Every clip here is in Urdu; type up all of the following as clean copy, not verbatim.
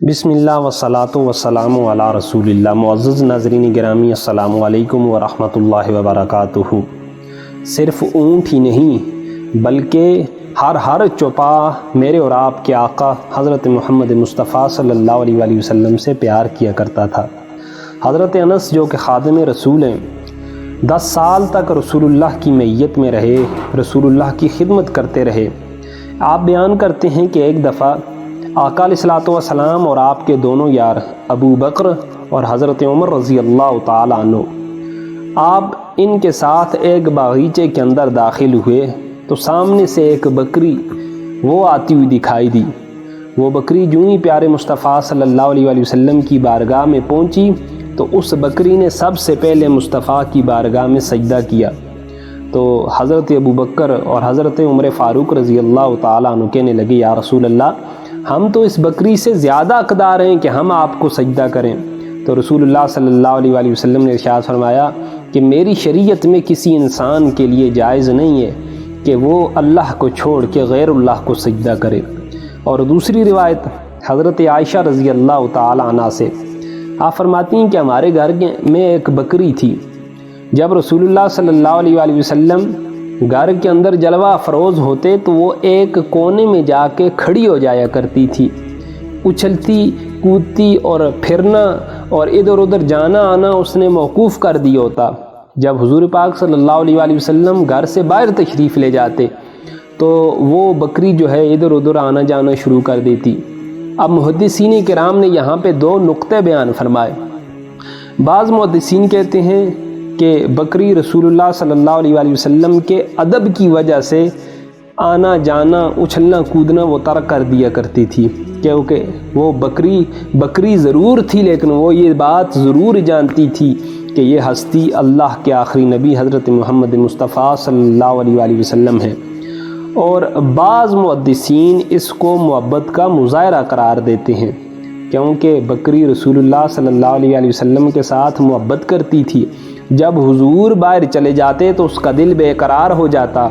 بسم اللہ والصلاۃ والسلام علی رسول اللہ۔ معزز ناظرین گرامی، السلام علیکم ورحمۃ اللہ وبرکاتہ۔ صرف اونٹ ہی نہیں بلکہ ہر چوپا میرے اور آپ کے آقا حضرت محمد مصطفیٰ صلی اللہ علیہ وآلہ وسلم سے پیار کیا کرتا تھا۔ حضرت انس جو کہ خادم رسول ہیں، 10 سال تک رسول اللہ کی معیت میں رہے، رسول اللہ کی خدمت کرتے رہے۔ آپ بیان کرتے ہیں کہ ایک دفعہ آقا علیہ الصلوۃ والسلام اور آپ کے دونوں یار ابو بکر اور حضرت عمر رضی اللہ تعالیٰ عنہ، آپ ان کے ساتھ ایک باغیچے کے اندر داخل ہوئے تو سامنے سے ایک بکری وہ آتی ہوئی دکھائی دی۔ وہ بکری جو ہی پیارے مصطفیٰ صلی اللہ علیہ وآلہ وسلم کی بارگاہ میں پہنچی تو اس بکری نے سب سے پہلے مصطفیٰ کی بارگاہ میں سجدہ کیا۔ تو حضرت ابو بکر اور حضرت عمر فاروق رضی اللہ تعالیٰ عنہ کہنے لگے، یا رسول اللہ، ہم تو اس بکری سے زیادہ حقدار ہیں کہ ہم آپ کو سجدہ کریں۔ تو رسول اللہ صلی اللہ علیہ وآلہ وسلم نے ارشاد فرمایا کہ میری شریعت میں کسی انسان کے لیے جائز نہیں ہے کہ وہ اللہ کو چھوڑ کے غیر اللہ کو سجدہ کرے۔ اور دوسری روایت حضرت عائشہ رضی اللہ تعالیٰ عنہ سے، آپ فرماتی ہیں کہ ہمارے گھر میں ایک بکری تھی، جب رسول اللہ صلی اللہ علیہ وآلہ وسلم گھر کے اندر جلوہ افروز ہوتے تو وہ ایک کونے میں جا کے کھڑی ہو جایا کرتی تھی، اچھلتی کودتی اور پھرنا اور ادھر ادھر جانا آنا اس نے موقوف کر دیا ہوتا۔ جب حضور پاک صلی اللہ علیہ وآلہ وسلم گھر سے باہر تشریف لے جاتے تو وہ بکری جو ہے ادھر ادھر آنا جانا شروع کر دیتی۔ اب محدثین کرام نے یہاں پہ 2 نقطے بیان فرمائے۔ بعض محدثین کہتے ہیں کہ بکری رسول اللہ صلی اللہ علیہ وآلہ وسلم کے ادب کی وجہ سے آنا جانا اچھلنا کودنا وہ ترک کر دیا کرتی تھی، کیونکہ وہ بکری ضرور تھی لیکن وہ یہ بات ضرور جانتی تھی کہ یہ ہستی اللہ کے آخری نبی حضرت محمد مصطفیٰ صلی اللہ علیہ وآلہ وسلم ہے۔ اور بعض محدثین اس کو محبت کا مظاہرہ قرار دیتے ہیں، کیونکہ بکری رسول اللہ صلی اللہ علیہ وآلہ وسلم کے ساتھ محبت کرتی تھی۔ جب حضور باہر چلے جاتے تو اس کا دل بے قرار ہو جاتا،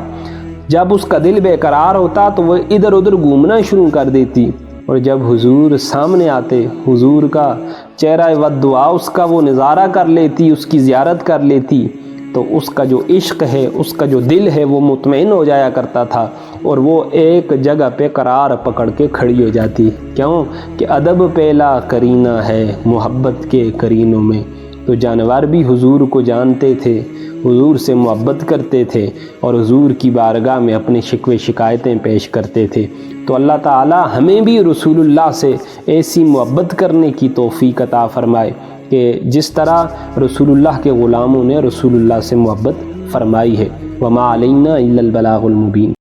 جب اس کا دل بے قرار ہوتا تو وہ ادھر ادھر گھومنا شروع کر دیتی، اور جب حضور سامنے آتے حضور کا چہرہ ودعا اس کا وہ نظارہ کر لیتی، اس کی زیارت کر لیتی تو اس کا جو عشق ہے، اس کا جو دل ہے وہ مطمئن ہو جایا کرتا تھا اور وہ ایک جگہ پہ قرار پکڑ کے کھڑی ہو جاتی۔ کیوں کہ ادب پہلا کرینہ ہے محبت کے کرینوں میں۔ تو جانور بھی حضور کو جانتے تھے، حضور سے محبت کرتے تھے اور حضور کی بارگاہ میں اپنے شکوے شکایتیں پیش کرتے تھے۔ تو اللہ تعالی ہمیں بھی رسول اللہ سے ایسی محبت کرنے کی توفیق عطا فرمائے کہ جس طرح رسول اللہ کے غلاموں نے رسول اللہ سے محبت فرمائی ہے۔ وما علینا الا البلاغ المبین۔